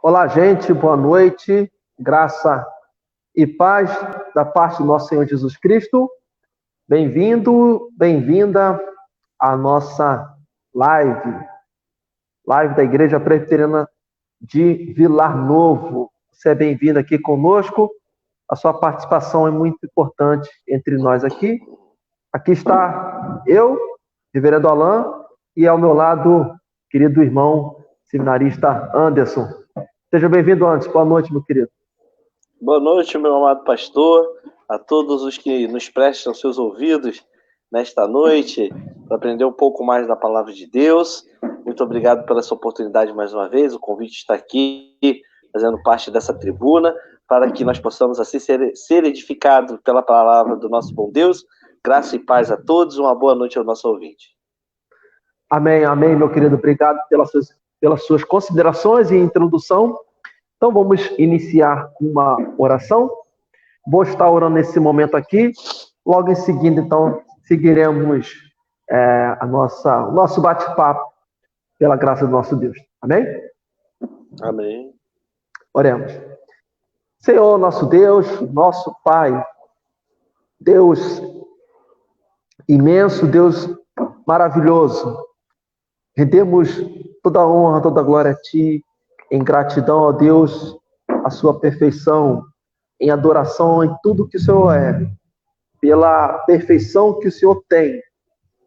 Olá, gente, boa noite. Graça e paz da parte do nosso Senhor Jesus Cristo. Bem-vindo, bem-vinda à nossa live da Igreja Presbiteriana de Vilar Novo. Você é bem-vindo aqui conosco. A sua participação é muito importante entre nós aqui. Aqui está eu, Reverendo Alain, e ao meu lado, querido irmão seminarista Anderson. Seja bem-vindo, Anderson. Boa noite, meu querido. Boa noite, meu amado pastor, a todos os que nos prestam seus ouvidos nesta noite para aprender um pouco mais da palavra de Deus. Muito obrigado pela essa oportunidade mais uma vez. O convite está aqui, fazendo parte dessa tribuna, para que nós possamos assim ser edificados pela palavra do nosso bom Deus. Graça e paz a todos. Uma boa noite ao nosso ouvinte. Amém, amém, meu querido. Obrigado pelas suas considerações e introdução. Então, vamos iniciar com uma oração. Vou estar orando nesse momento aqui. Logo em seguida, então, seguiremos o nosso bate-papo pela graça do nosso Deus. Amém? Amém. Oremos. Senhor, nosso Deus, nosso Pai, Deus imenso, Deus maravilhoso, rendemos toda a honra, toda a glória a Ti, em gratidão, ó Deus, a Sua perfeição, em adoração em tudo que o Senhor é, pela perfeição que o Senhor tem,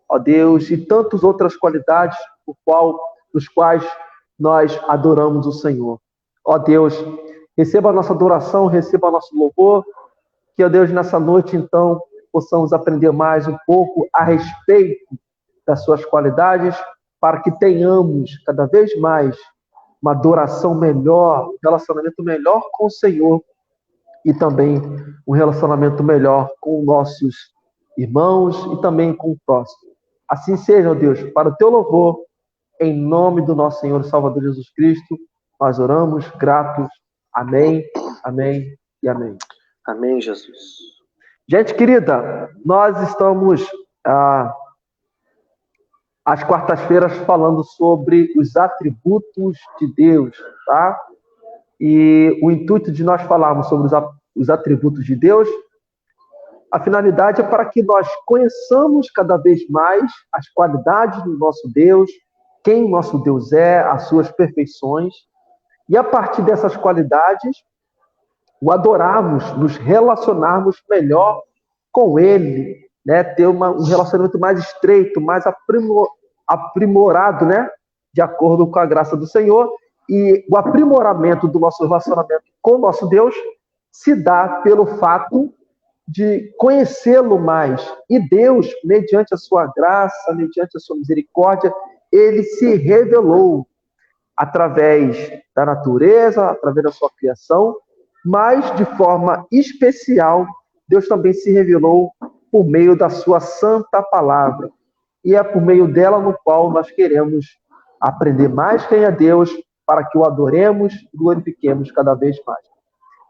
ó Deus, e tantas outras qualidades dos quais nós adoramos o Senhor. Ó Deus, receba a nossa adoração, receba nosso louvor, que, ó Deus, nessa noite, então, possamos aprender mais um pouco a respeito das suas qualidades, para que tenhamos cada vez mais uma adoração melhor, um relacionamento melhor com o Senhor e também um relacionamento melhor com nossos irmãos e também com o próximo. Assim seja, ó Deus, para o teu louvor, em nome do nosso Senhor e Salvador Jesus Cristo, nós oramos gratos. Amém, amém e amém. Amém, Jesus. Gente querida, nós estamos às quartas-feiras falando sobre os atributos de Deus, tá? E o intuito de nós falarmos sobre os atributos de Deus, a finalidade é para que nós conheçamos cada vez mais as qualidades do nosso Deus, quem o nosso Deus é, as suas perfeições, e a partir dessas qualidades, o adorarmos, nos relacionarmos melhor com Ele, né? Ter um relacionamento mais estreito, mais aprimorado, né? De acordo com a graça do Senhor. E o aprimoramento do nosso relacionamento com o nosso Deus se dá pelo fato de conhecê-lo mais. E Deus, mediante a sua graça, mediante a sua misericórdia, ele se revelou através da natureza, através da sua criação, mas de forma especial, Deus também se revelou por meio da sua santa palavra. E é por meio dela no qual nós queremos aprender mais quem é Deus, para que o adoremos e glorifiquemos cada vez mais.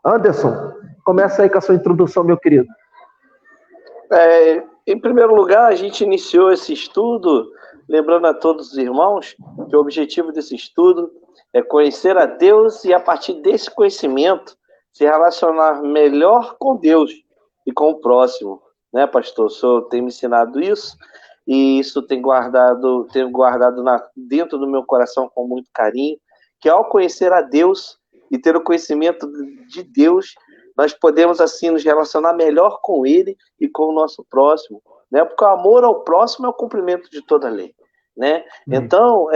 Anderson, começa aí com a sua introdução, meu querido. Em primeiro lugar, a gente iniciou esse estudo, lembrando a todos os irmãos que o objetivo desse estudo é conhecer a Deus e, a partir desse conhecimento, se relacionar melhor com Deus e com o próximo. Né, pastor? O senhor tem me ensinado isso, e isso tenho guardado dentro do meu coração com muito carinho, que ao conhecer a Deus e ter o conhecimento de Deus, nós podemos, assim, nos relacionar melhor com Ele e com o nosso próximo, né? Porque o amor ao próximo é o cumprimento de toda a lei, né? Então,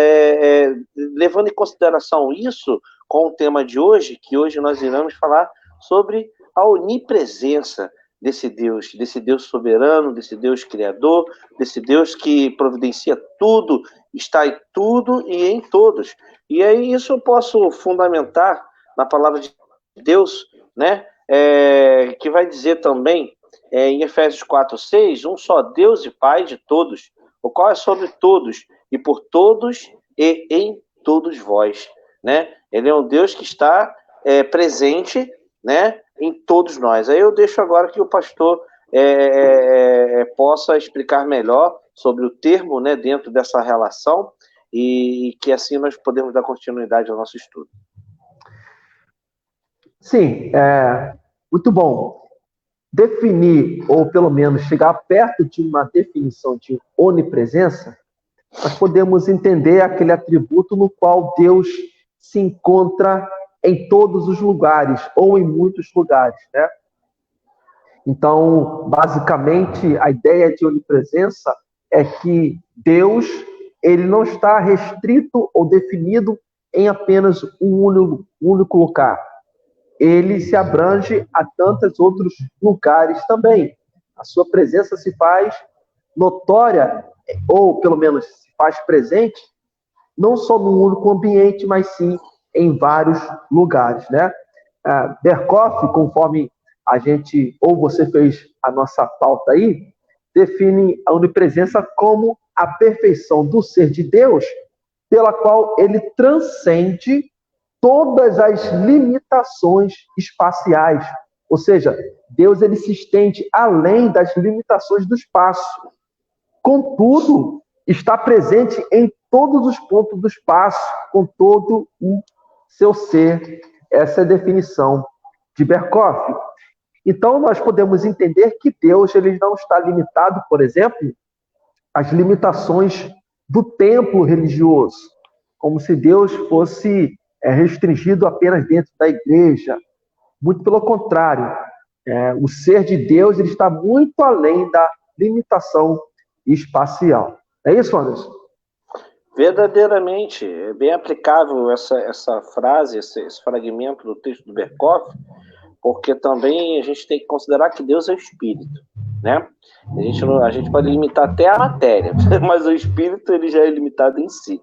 levando em consideração isso, com o tema de hoje, que hoje nós iremos falar sobre a onipresença desse Deus soberano, desse Deus criador, desse Deus que providencia tudo, está em tudo e em todos. E aí isso eu posso fundamentar na palavra de Deus, né? Que vai dizer também, em Efésios 4:6, um só Deus e Pai de todos, o qual é sobre todos, e por todos e em todos vós, né? Ele é um Deus que está presente, né, em todos nós. Aí eu deixo agora que o pastor possa explicar melhor sobre o termo, né, dentro dessa relação, e que assim nós podemos dar continuidade ao nosso estudo. Sim, muito bom. Definir, ou pelo menos chegar perto de uma definição de onipresença, nós podemos entender aquele atributo no qual Deus se encontra em todos os lugares, ou em muitos lugares, né? Então, basicamente, a ideia de onipresença é que Deus, ele não está restrito ou definido em apenas um único lugar. Ele se abrange a tantos outros lugares também. A sua presença se faz notória, ou pelo menos se faz presente, não só num único ambiente, mas sim em vários lugares, né? Berkoff, conforme a gente, ou você fez a nossa pauta aí, define a onipresença como a perfeição do ser de Deus, pela qual ele transcende todas as limitações espaciais. Ou seja, Deus ele se estende além das limitações do espaço. Contudo, está presente em todos os pontos do espaço, com todo o seu ser. Essa é a definição de Berkoff. Então, nós podemos entender que Deus ele não está limitado, por exemplo, às limitações do templo religioso, como se Deus fosse restringido apenas dentro da igreja. Muito pelo contrário, o ser de Deus ele está muito além da limitação espacial. É isso, Anderson? Verdadeiramente, é bem aplicável essa frase, esse fragmento do texto do Berkoff, porque também a gente tem que considerar que Deus é o Espírito, né? A gente pode limitar até a matéria, mas o Espírito ele já é limitado em si.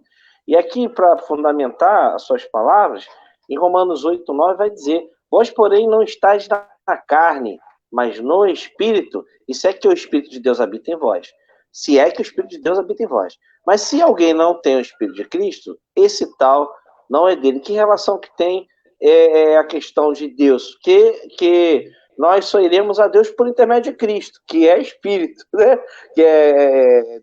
E aqui, para fundamentar as suas palavras, em Romanos 8:9 vai dizer: vós, porém, não estáis na carne, mas no Espírito, e se é que o Espírito de Deus habita em vós. Se é que o Espírito de Deus habita em vós. Mas se alguém não tem o Espírito de Cristo, esse tal não é dele. Que relação que tem a questão de Deus? Que nós só iremos a Deus por intermédio de Cristo, que é Espírito, né?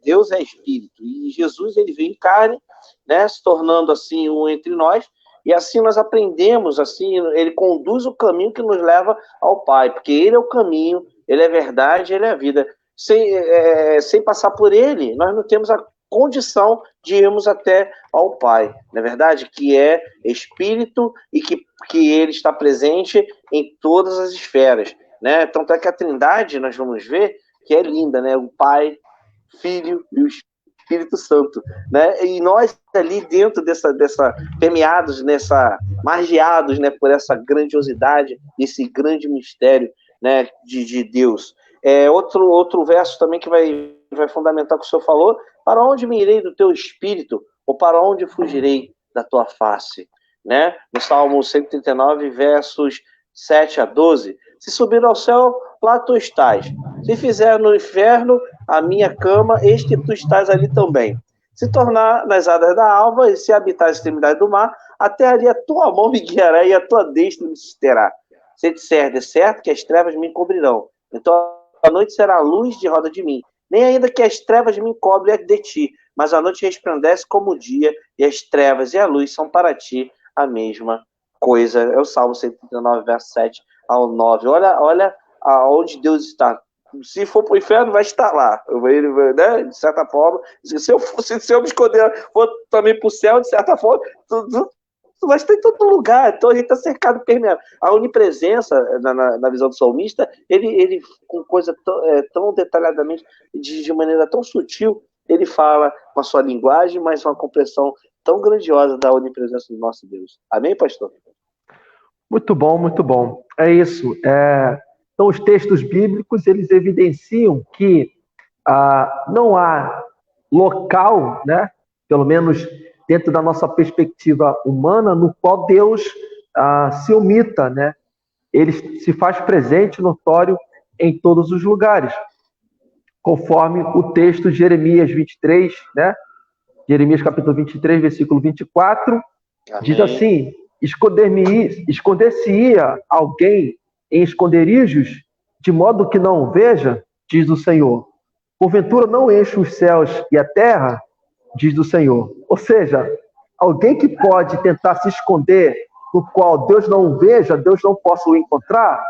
Deus é Espírito. E Jesus ele veio em carne, né? Se tornando assim um entre nós. E assim nós aprendemos, assim, ele conduz o caminho que nos leva ao Pai, porque ele é o caminho, ele é a verdade, ele é a vida. Sem passar por ele, nós não temos a condição de irmos até ao Pai, não é verdade? Que é Espírito e que ele está presente em todas as esferas, né? Tanto é que a Trindade, nós vamos ver, que é linda, né? O Pai, Filho e o Espírito Santo, né? E nós ali dentro permeados, margeados, né, por essa grandiosidade, esse grande mistério, né, de Deus. Outro verso também que vai fundamentar o que o senhor falou: para onde me irei do teu espírito, ou para onde fugirei da tua face? Né? No Salmo 139, versos 7 a 12, se subir ao céu, lá tu estás. Se fizer no inferno a minha cama, eis que tu estás ali também. Se tornar nas asas da alva, e se habitar a extremidade do mar, até ali a tua mão me guiará e a tua destra me susterá. Se disser de certo que as trevas me encobrirão, então a noite será a luz de roda de mim. Nem ainda que as trevas me encobrem de ti, mas a noite resplandece como o dia, e as trevas e a luz são para ti a mesma coisa. É o Salmo 139, verso 7 ao 9. Olha aonde Deus está. Se for para o inferno, vai estar lá. Ele, né, de certa forma, se eu me esconder, for também para o céu, de certa forma, vai estar em todo lugar. Então a gente está cercado, permeado. A onipresença, na visão do salmista, ele com coisa tão detalhadamente, de maneira tão sutil, ele fala com a sua linguagem, mas uma compreensão tão grandiosa da onipresença do nosso Deus. Amém, pastor? Muito bom, muito bom. É isso. Então, os textos bíblicos, eles evidenciam que não há local, né, pelo menos dentro da nossa perspectiva humana, no qual Deus se omita, né? Ele se faz presente, notório, em todos os lugares. Conforme o texto de Jeremias 23, né? Jeremias capítulo 23, versículo 24, Amém. Diz assim: esconder-se-ia alguém em esconderijos, de modo que não veja, diz o Senhor. Porventura não enche os céus e a terra, diz o Senhor. Ou seja, alguém que pode tentar se esconder no qual Deus não o veja, Deus não possa o encontrar?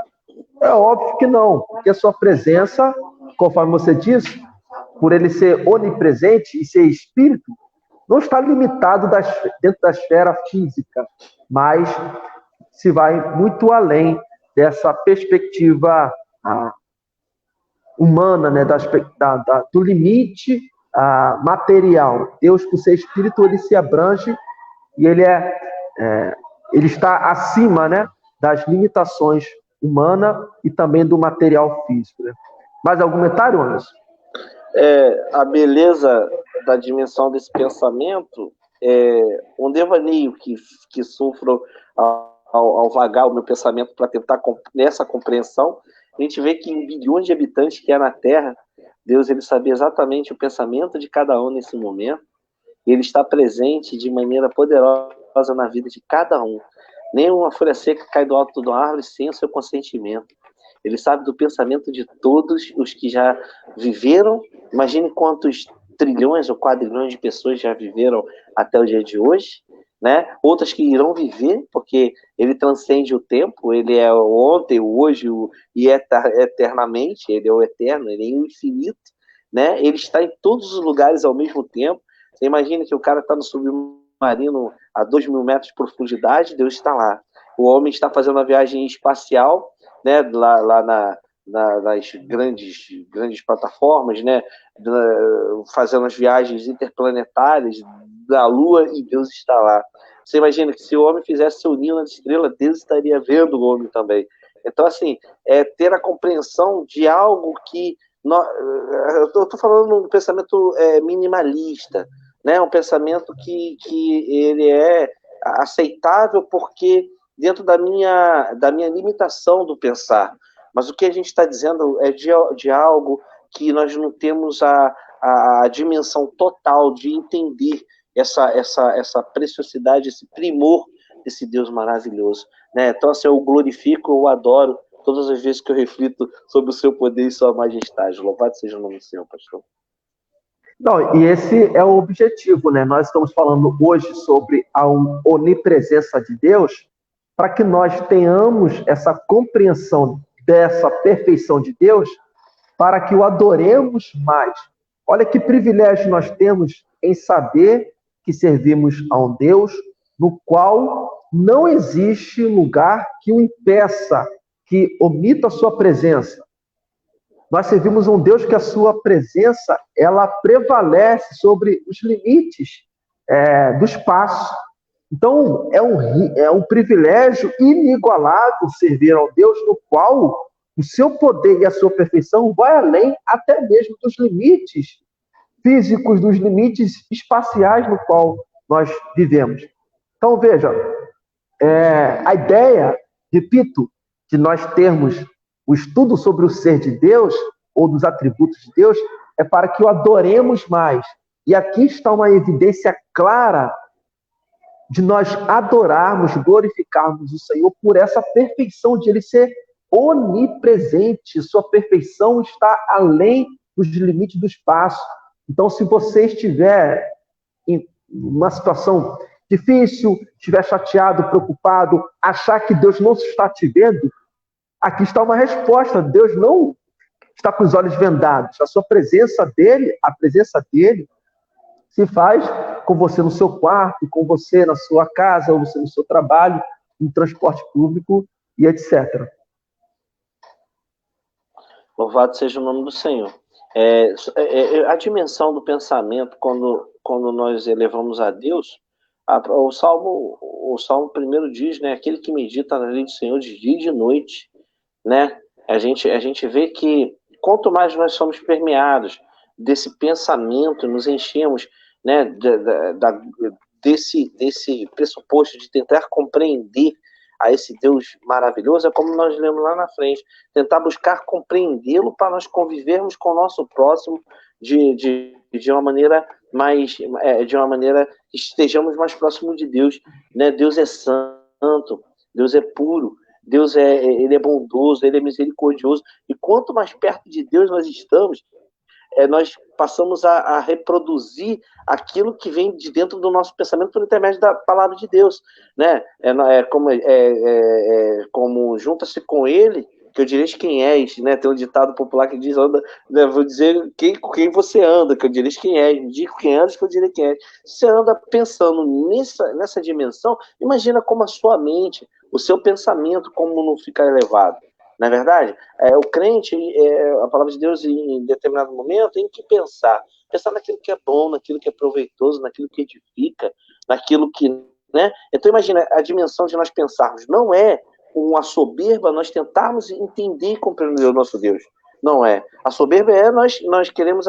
É óbvio que não, porque a sua presença, conforme você disse, por ele ser onipresente e ser espírito, não está limitado dentro da esfera física, mas se vai muito além dessa perspectiva humana, né, do limite material. Deus, por ser espírito, ele se abrange e ele está acima, né, das limitações humanas e também do material físico. Né? Mais algum comentário, Anderson? A beleza da dimensão desse pensamento é um devaneio que sofro ao vagar o meu pensamento para tentar nessa compreensão. A gente vê que em bilhões de habitantes que há na Terra, Deus ele sabia exatamente o pensamento de cada um nesse momento. Ele está presente de maneira poderosa na vida de cada um. Nenhuma folha seca cai do alto da árvore sem o seu consentimento. Ele sabe do pensamento de todos os que já viveram. Imagine quantos trilhões ou quadrilhões de pessoas já viveram até o dia de hoje, né? Outras que irão viver, porque ele transcende o tempo, ele é o ontem, o hoje e eternamente, ele é o eterno, ele é o infinito, né? Ele está em todos os lugares ao mesmo tempo. Você imagina que o cara está no submarino a 2.000 metros de profundidade, Deus está lá. O homem está fazendo uma viagem espacial, né, lá nas grandes plataformas, né, fazendo as viagens interplanetárias da Lua, e Deus está lá. Você imagina que se o homem fizesse seu ninho nas estrelas, Deus estaria vendo o homem também. Então, assim, ter a compreensão de algo que... eu estou falando de um pensamento minimalista, né, um pensamento que ele é aceitável porque dentro da minha limitação do pensar. Mas o que a gente está dizendo é de algo que nós não temos a dimensão total de entender essa preciosidade, esse primor desse Deus maravilhoso. Né? Então, assim, eu glorifico, eu adoro todas as vezes que eu reflito sobre o seu poder e sua majestade. Louvado seja o nome do Senhor, pastor. Não, e esse é o objetivo, né? Nós estamos falando hoje sobre a onipresença de Deus, para que nós tenhamos essa compreensão dessa perfeição de Deus, para que o adoremos mais. Olha que privilégio nós temos em saber que servimos a um Deus no qual não existe lugar que o impeça, que omita a sua presença. Nós servimos um Deus que a sua presença ela prevalece sobre os limites do espaço. Então, é um privilégio inigualável servir ao Deus no qual o seu poder e a sua perfeição vai além até mesmo dos limites físicos, dos limites espaciais no qual nós vivemos. Então, veja, a ideia, repito, de nós termos o estudo sobre o ser de Deus, ou dos atributos de Deus, é para que o adoremos mais. E aqui está uma evidência clara de nós adorarmos, glorificarmos o Senhor por essa perfeição de Ele ser onipresente. Sua perfeição está além dos limites do espaço. Então, se você estiver em uma situação difícil, estiver chateado, preocupado, achar que Deus não está te vendo, aqui está uma resposta. Deus não está com os olhos vendados. A sua presença dele, a presença dele, se faz com você no seu quarto, com você na sua casa, ou você no seu trabalho, no transporte público e etc. Louvado seja o nome do Senhor. A dimensão do pensamento, quando nós elevamos a Deus, o Salmo primeiro diz, né, aquele que medita na lei do Senhor de dia e de noite, né? A gente vê que quanto mais nós somos permeados desse pensamento, nos enchemos, né, desse pressuposto de tentar compreender a esse Deus maravilhoso, é como nós lemos lá na frente, tentar buscar compreendê-lo para nós convivermos com o nosso próximo de uma maneira que estejamos mais próximos de Deus, né? Deus é santo, Deus é puro, Deus ele é bondoso, ele é misericordioso, e quanto mais perto de Deus nós estamos, nós passamos a reproduzir aquilo que vem de dentro do nosso pensamento por intermédio da palavra de Deus, né? Como junta-se com ele, que eu direi quem és, né? Tem um ditado popular que diz, anda, né? Vou dizer com quem você anda, que eu direi quem és, me diga quem andas, que eu direi quem és. Se você anda pensando nessa dimensão, imagina como a sua mente, o seu pensamento, como não fica elevado. Não é verdade? O crente, a palavra de Deus, em determinado momento, tem que pensar naquilo que é bom, naquilo que é proveitoso, naquilo que edifica, naquilo que, né? Então imagina, a dimensão de nós pensarmos não é uma soberba, nós tentarmos entender e compreender o nosso Deus. Não é. A soberba é nós queremos,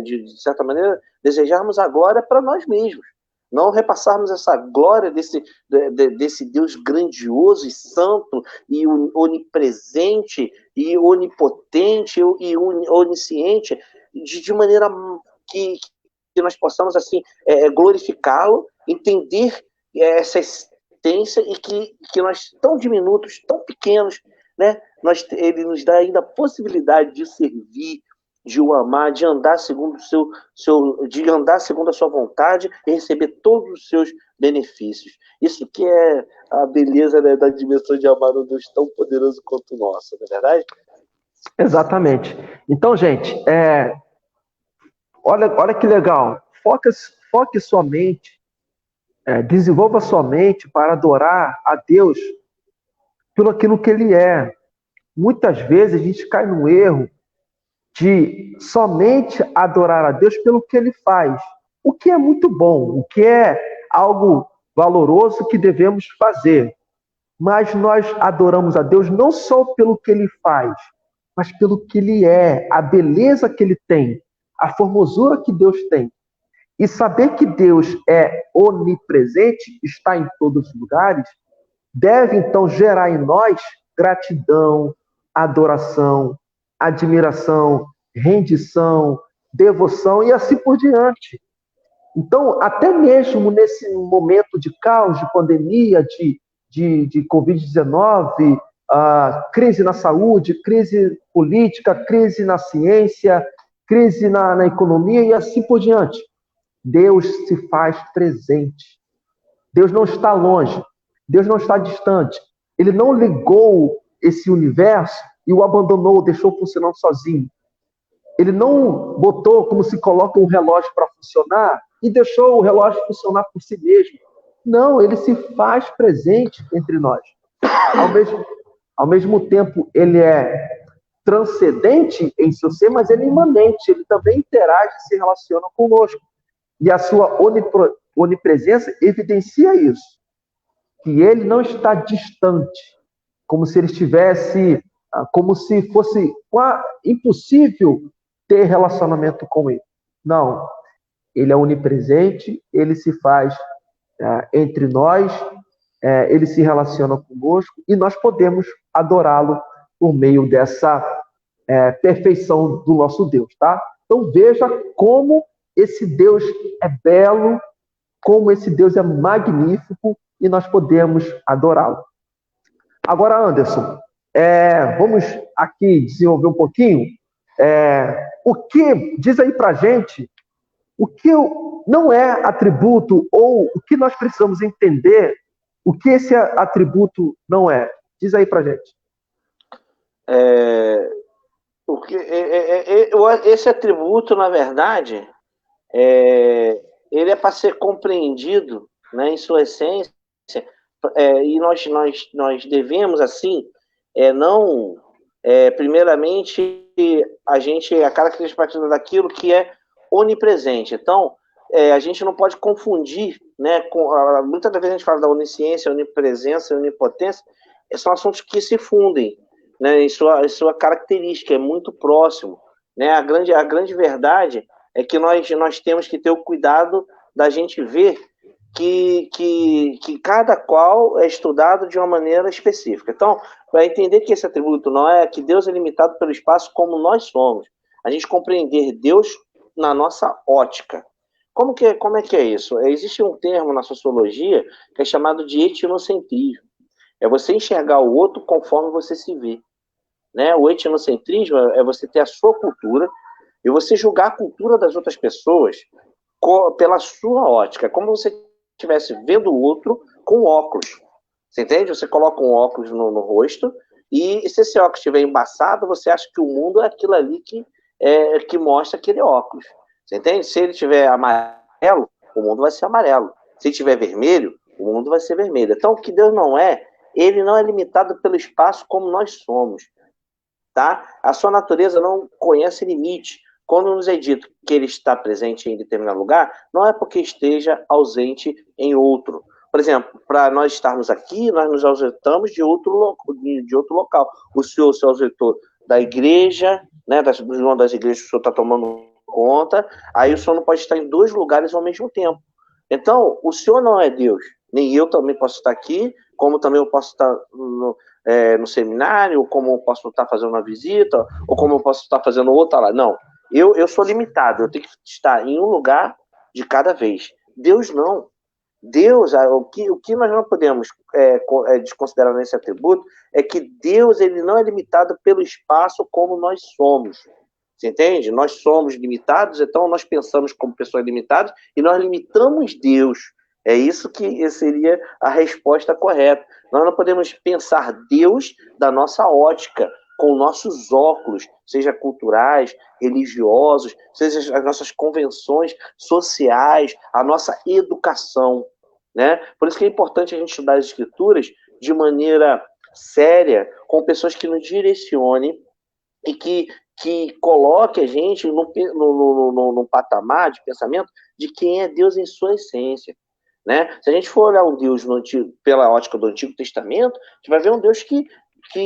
de certa maneira, desejarmos agora para nós mesmos. Não repassarmos essa glória desse Deus grandioso e santo e onipresente e onipotente e onisciente de maneira que nós possamos assim glorificá-lo, entender essa existência e que nós, tão diminutos, tão pequenos, né, ele nos dá ainda a possibilidade de servir, de o amar, de andar segundo de andar segundo a sua vontade e receber todos os seus benefícios. Isso que é a beleza, né, da dimensão de amar um Deus tão poderoso quanto o nosso, não é verdade? Exatamente. Então, gente, olha que legal. Foque sua mente, desenvolva sua mente para adorar a Deus pelo aquilo que Ele é. Muitas vezes a gente cai no erro de somente adorar a Deus pelo que Ele faz, o que é muito bom, o que é algo valoroso que devemos fazer. Mas nós adoramos a Deus não só pelo que Ele faz, mas pelo que Ele é, a beleza que Ele tem, a formosura que Deus tem. E saber que Deus é onipresente, está em todos os lugares, deve então gerar em nós gratidão, adoração, admiração, rendição, devoção e assim por diante. Então, até mesmo nesse momento de caos, de pandemia, de Covid-19, crise na saúde, crise política, crise na ciência, crise na economia e assim por diante, Deus se faz presente. Deus não está longe, Deus não está distante. Ele não ligou esse universo e o abandonou, deixou funcionando sozinho. Ele não botou como se coloca um relógio para funcionar e deixou o relógio funcionar por si mesmo. Não, ele se faz presente entre nós. Ao mesmo tempo, ele é transcendente em seu ser, mas ele é imanente. Ele também interage e se relaciona conosco. E a sua onipresença evidencia isso. Que ele não está distante, como se ele estivesse, como se fosse impossível ter relacionamento com ele. Não, ele é onipresente, ele se faz entre nós, ele se relaciona conosco e nós podemos adorá-lo por meio dessa perfeição do nosso Deus, tá? Então veja como esse Deus é belo, como esse Deus é magnífico e nós podemos adorá-lo. Agora, Anderson, vamos aqui desenvolver um pouquinho. Diz aí pra gente o que não é atributo ou o que nós precisamos entender o que esse atributo não é. Diz aí pra gente. Esse atributo, na verdade, ele é para ser compreendido, né, em sua essência, e nós devemos, assim, primeiramente, a característica daquilo que é onipresente. Então, a gente não pode confundir, né, muitas vezes a gente fala da onisciência, onipresença e onipotência, são assuntos que se fundem, né, em sua característica, é muito próximo, né? A grande verdade é que nós temos que ter o cuidado da gente ver que cada qual é estudado de uma maneira específica. Então, para entender que esse atributo não é que Deus é limitado pelo espaço como nós somos, a gente compreender Deus na nossa ótica. Como é que é isso? Existe um termo na sociologia que é chamado de etnocentrismo. É você enxergar o outro conforme você se vê. Né? O etnocentrismo é você ter a sua cultura e você julgar a cultura das outras pessoas pela sua ótica. É como se você estivesse vendo o outro com óculos. Você entende? Você coloca um óculos no rosto e se esse óculos estiver embaçado, você acha que o mundo é aquilo ali que mostra aquele óculos. Você entende? Se ele estiver amarelo, o mundo vai ser amarelo. Se estiver vermelho, o mundo vai ser vermelho. Então, o que Deus não é, ele não é limitado pelo espaço como nós somos. Tá? A sua natureza não conhece limite. Quando nos é dito que ele está presente em determinado lugar, não é porque esteja ausente em outro. Por exemplo, para nós estarmos aqui, nós nos ausentamos de outro local. O Senhor se ausentou da igreja, né, de uma das igrejas que o Senhor está tomando conta, aí o Senhor não pode estar em dois lugares ao mesmo tempo. Então, o Senhor não é Deus. Nem eu também posso estar aqui, como também eu posso estar no seminário, ou como eu posso estar fazendo uma visita, ou como eu posso estar fazendo outra lá. Não, eu sou limitado, eu tenho que estar em um lugar de cada vez. Deus não. Deus, o que nós não podemos desconsiderar nesse atributo é que Deus ele não é limitado pelo espaço como nós somos. Você entende? Nós somos limitados, então nós pensamos como pessoas limitadas e nós limitamos Deus. É isso que seria a resposta correta. Nós não podemos pensar Deus da nossa ótica, com nossos óculos, seja culturais, religiosos, seja as nossas convenções sociais, a nossa educação, né? Por isso que é importante a gente estudar as Escrituras de maneira séria, com pessoas que nos direcionem e que coloque a gente num patamar de pensamento de quem é Deus em sua essência. Né? Se a gente for olhar um Deus pela ótica do Antigo Testamento, a gente vai ver um Deus que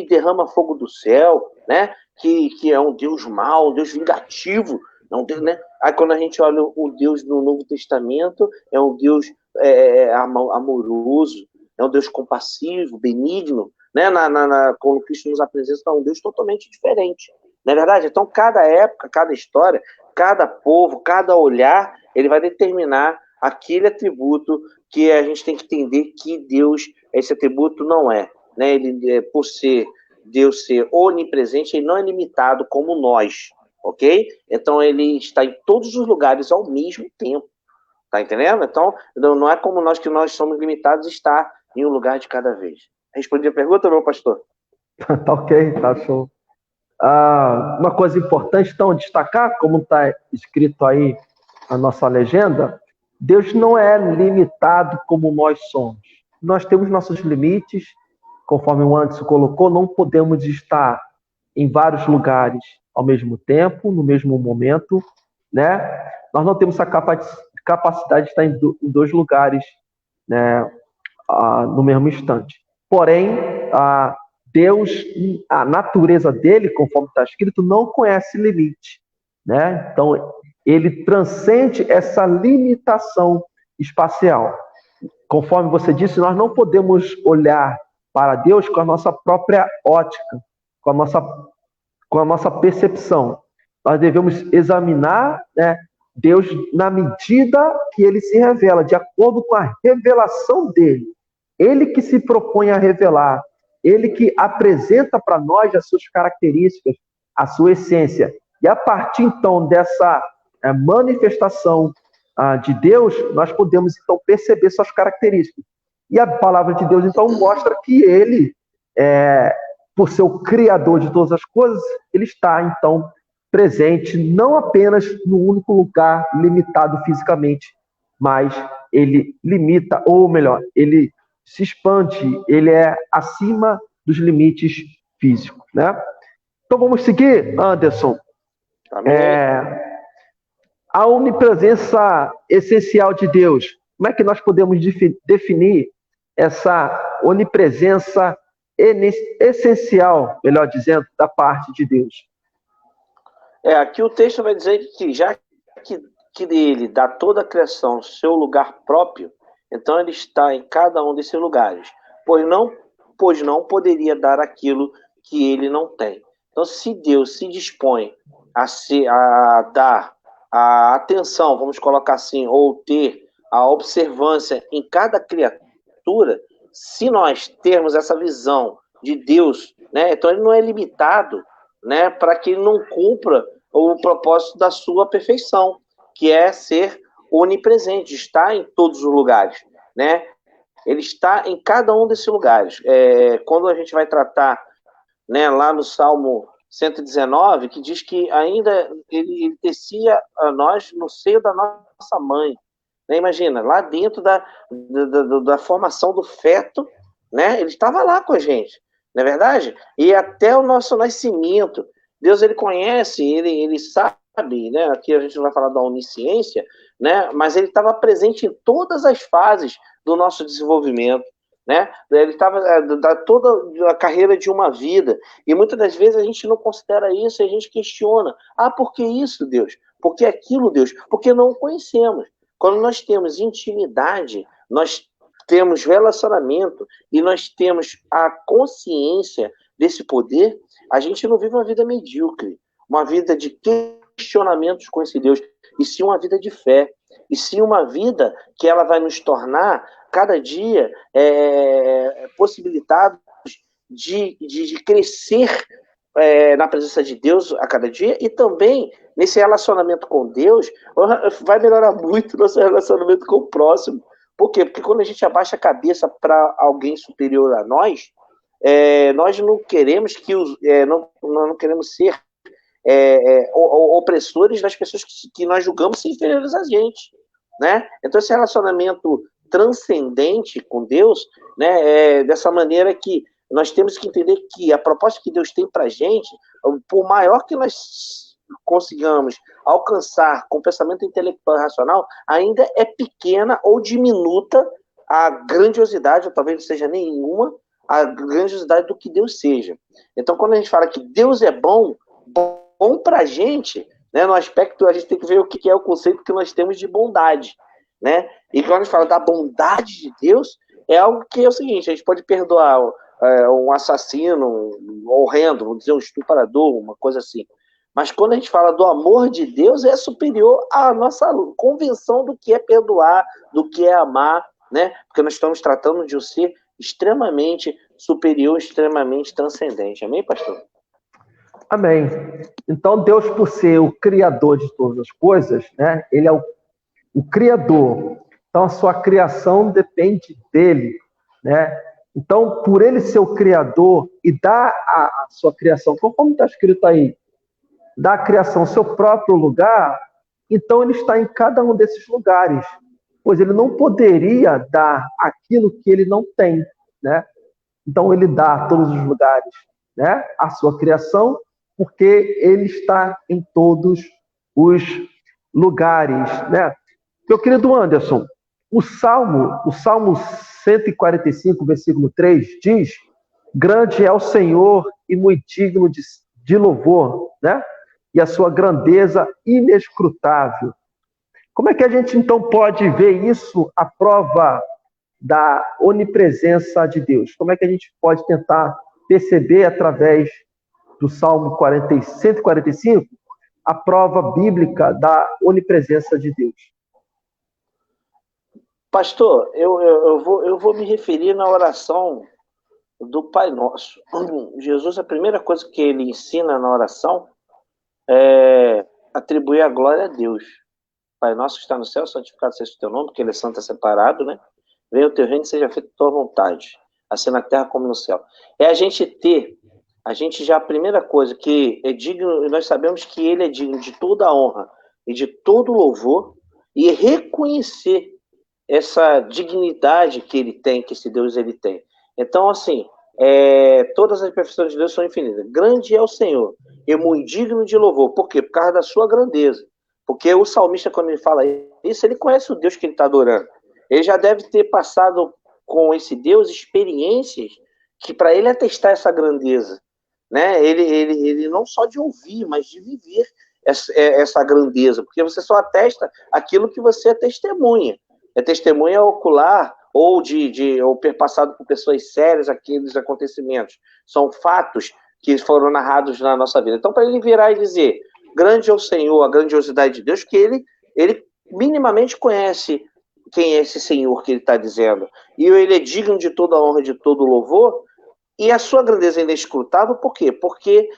derrama fogo do céu, né? Que é um Deus mau, um Deus vingativo. Um Deus, né? Aí quando a gente olha o Deus no Novo Testamento, é um Deus amoroso, é um Deus compassivo, benigno. Né? Quando Cristo nos apresenta, é um Deus totalmente diferente. Não é verdade? Então, cada época, cada história, cada povo, cada olhar, ele vai determinar aquele atributo que a gente tem que entender que Deus, esse atributo não é. Né? Ele, por ser Deus ser onipresente, ele não é limitado como nós, ok? Então, ele está em todos os lugares ao mesmo tempo. Tá entendendo? Então, não é como nós que nós somos limitados estar em um lugar de cada vez. Respondi a pergunta, meu pastor? Tá ok, tá show. Uma coisa importante, então, destacar, como está escrito aí na nossa legenda, Deus não é limitado como nós somos. Nós temos nossos limites, conforme o Anderson colocou, não podemos estar em vários lugares ao mesmo tempo, no mesmo momento, né? Nós não temos a capacidade de estar em dois lugares, né, no mesmo instante. Porém, Deus, a natureza dele, conforme está escrito, não conhece limite, né? Então, ele transcende essa limitação espacial. Conforme você disse, nós não podemos olhar para Deus com a nossa própria ótica, com a nossa percepção. Nós devemos examinar, né, Deus na medida que ele se revela, de acordo com a revelação dele. Ele que se propõe a revelar, ele que apresenta para nós as suas características, a sua essência. E a partir, então, dessa manifestação de Deus, nós podemos, então, perceber suas características. E a palavra de Deus, então, mostra que ele, por ser o criador de todas as coisas, ele está, então, presente não apenas no único lugar limitado fisicamente, mas ele limita, ou melhor, ele se expande, ele é acima dos limites físicos, né? Então vamos seguir, Anderson. A onipresença essencial de Deus. Como é que nós podemos definir essa onipresença essencial, melhor dizendo, da parte de Deus? Aqui o texto vai dizer que já que ele dá toda a criação seu lugar próprio, então ele está em cada um desses lugares, pois não poderia dar aquilo que ele não tem. Então, se Deus se dispõe a dar a atenção, vamos colocar assim, ou ter a observância em cada criatura, se nós termos essa visão de Deus, né, então ele não é limitado, né, para que ele não cumpra o propósito da sua perfeição, que é ser onipresente, estar em todos os lugares, né? Ele está em cada um desses lugares. Quando a gente vai tratar, né, lá no Salmo 119, que diz que ainda ele descia a nós no seio da nossa mãe. Né? Imagina, lá dentro da formação do feto, né, ele estava lá com a gente, não é verdade? E até o nosso nascimento. Deus, ele conhece, ele sabe, né? Aqui a gente não vai falar da onisciência, né? Mas ele estava presente em todas as fases do nosso desenvolvimento, né? Ele estava toda a carreira de uma vida, e muitas das vezes a gente não considera isso, e a gente questiona: por que isso, Deus? Por que aquilo, Deus? Porque não o conhecemos. Quando nós temos intimidade, nós temos relacionamento e nós temos a consciência desse poder, a gente não vive uma vida medíocre, uma vida de questionamentos com esse Deus, e sim uma vida de fé, e sim uma vida que ela vai nos tornar cada dia possibilitados de crescer na presença de Deus a cada dia, e também nesse relacionamento com Deus vai melhorar muito nosso relacionamento com o próximo. Por quê? Porque quando a gente abaixa a cabeça para alguém superior a nós, nós não queremos não queremos ser opressores das pessoas que nós julgamos ser inferiores a gente, né? Então esse relacionamento transcendente com Deus, né, dessa maneira que nós temos que entender que a proposta que Deus tem para a gente, por maior que nós consigamos alcançar com o pensamento intelectual e racional, ainda é pequena ou diminuta a grandiosidade, ou talvez não seja nenhuma, a grandiosidade do que Deus seja. Então, quando a gente fala que Deus é bom para a gente, né, no aspecto, a gente tem que ver o que é o conceito que nós temos de bondade, né? E quando a gente fala da bondade de Deus, é algo que é o seguinte: a gente pode perdoar um assassino horrendo, vamos dizer, um estuprador, uma coisa assim. Mas quando a gente fala do amor de Deus, é superior à nossa convenção do que é perdoar, do que é amar, né? Porque nós estamos tratando de um ser extremamente superior, extremamente transcendente. Amém, pastor? Amém. Então, Deus, por ser o Criador de todas as coisas, né? Ele é o Criador. Então, a sua criação depende dele, né? Então, por ele ser o Criador e dar a sua criação, conforme está escrito aí, dar a criação seu próprio lugar, então ele está em cada um desses lugares, pois ele não poderia dar aquilo que ele não tem, né? Então ele dá a todos os lugares, né, a sua criação, porque ele está em todos os lugares, né? Meu querido Anderson, o Salmo 145, versículo 3 diz: grande é o Senhor e muito digno de louvor, né? E a sua grandeza inescrutável. Como é que a gente então pode ver isso, a prova da onipresença de Deus? Como é que a gente pode tentar perceber através do Salmo 145 a prova bíblica da onipresença de Deus? Pastor, eu vou me referir na oração do Pai Nosso. Jesus, a primeira coisa que ele ensina na oração é atribuir a glória a Deus. Pai Nosso que está no céu, santificado seja o teu nome, porque ele é santo, é separado, né? Venha o teu reino, seja feita a tua vontade, assim na terra como no céu. A gente já, a primeira coisa, que é digno, nós sabemos que ele é digno de toda a honra e de todo louvor, e reconhecer essa dignidade que ele tem, que esse Deus ele tem. Então, assim, todas as perfeições de Deus são infinitas. Grande é o Senhor, e muito digno de louvor. Por quê? Por causa da sua grandeza. Porque o salmista, quando ele fala isso, ele conhece o Deus que ele está adorando. Ele já deve ter passado com esse Deus experiências que para ele atestar essa grandeza, né? Ele não só de ouvir, mas de viver essa grandeza, porque você só atesta aquilo que você testemunha. É testemunha ocular ou ou perpassado por pessoas sérias aqueles acontecimentos. São fatos que foram narrados na nossa vida. Então, para ele virar e dizer: grande é o Senhor, a grandiosidade de Deus, que ele minimamente conhece quem é esse Senhor que ele está dizendo. E ele é digno de toda a honra, de todo o louvor, e a sua grandeza é inescrutável, por quê? Porque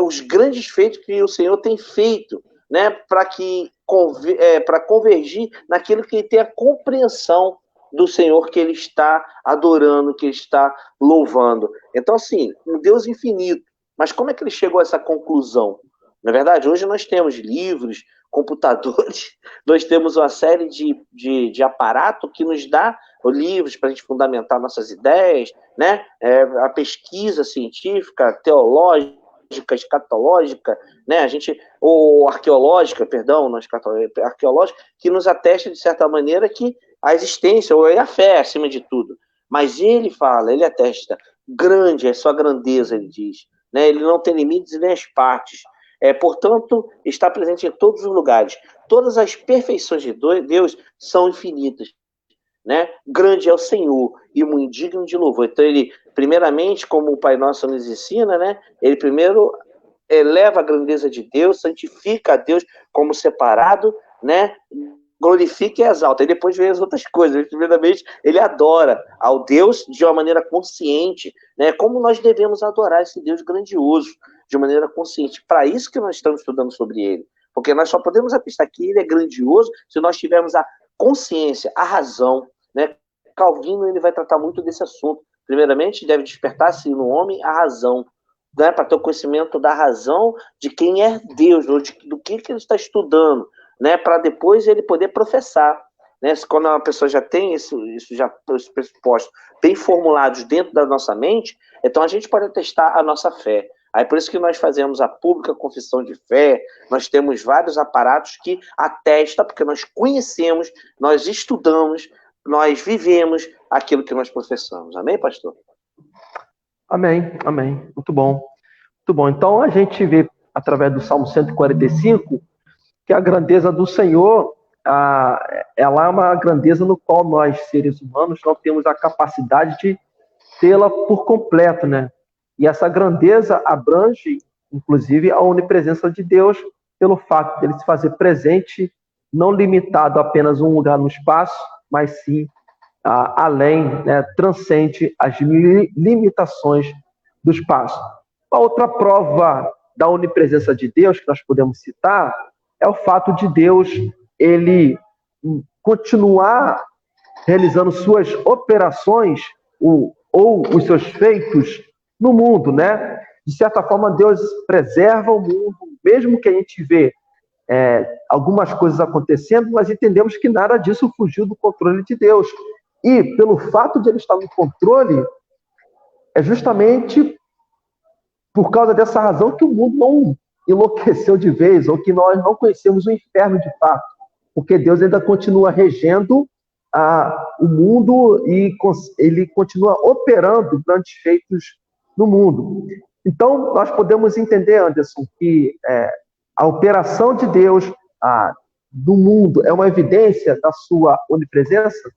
os grandes feitos que o Senhor tem feito, né, para convergir naquilo que ele tem a compreensão do Senhor que ele está adorando, que ele está louvando. Então, assim, um Deus infinito. Mas como é que ele chegou a essa conclusão? Na verdade, hoje nós temos livros, computadores, nós temos uma série de aparato que nos dá livros para a gente fundamentar nossas ideias, né? A pesquisa científica, teológica, escatológica, né? Ou arqueológica, perdão, não arqueológica, que nos atesta, de certa maneira, que a existência, ou a fé, acima de tudo. Mas ele fala, ele atesta, grande é sua grandeza, ele diz. Né? Ele não tem limites e nem as partes. Portanto, está presente em todos os lugares. Todas as perfeições de Deus são infinitas. Né? Grande é o Senhor e muito digno de louvor. Então, ele, primeiramente, como o Pai Nosso nos ensina, né? Ele primeiro eleva a grandeza de Deus, santifica a Deus como separado, né? Glorifica e exalta. E depois vem as outras coisas. Primeiramente, ele adora ao Deus de uma maneira consciente, né? Como nós devemos adorar esse Deus grandioso, de maneira consciente. Para isso que nós estamos estudando sobre ele. Porque nós só podemos atestar que ele é grandioso se nós tivermos a consciência, a razão, né? Calvino ele vai tratar muito desse assunto. Primeiramente, deve despertar-se no homem a razão, né? Para ter o conhecimento da razão de quem é Deus, do que ele está estudando, né? Para depois ele poder professar. Né? Quando uma pessoa já tem os pressupostos bem formulados dentro da nossa mente, então a gente pode atestar a nossa fé. Aí por isso que nós fazemos a pública confissão de fé, nós temos vários aparatos que atestam, porque nós conhecemos, nós estudamos, nós vivemos aquilo que nós professamos. Amém, pastor? Amém, amém. Muito bom. Muito bom. Então a gente vê, através do Salmo 145, que a grandeza do Senhor, ela é uma grandeza no qual nós, seres humanos, não temos a capacidade de tê-la por completo, né? E essa grandeza abrange, inclusive, a onipresença de Deus, pelo fato dele se fazer presente, não limitado a apenas um lugar no espaço, mas sim além, né, transcende as limitações do espaço. A outra prova da onipresença de Deus que nós podemos citar é o fato de Deus ele continuar realizando suas operações ou os seus feitos no mundo, né? De certa forma, Deus preserva o mundo, mesmo que a gente vê algumas coisas acontecendo, nós entendemos que nada disso fugiu do controle de Deus. E, pelo fato de ele estar no controle, é justamente por causa dessa razão que o mundo não enlouqueceu de vez, ou que nós não conhecemos o inferno de fato, porque Deus ainda continua regendo o mundo e ele continua operando grandes feitos no mundo. Então, nós podemos entender, Anderson, que a operação de Deus no mundo é uma evidência da sua onipresença?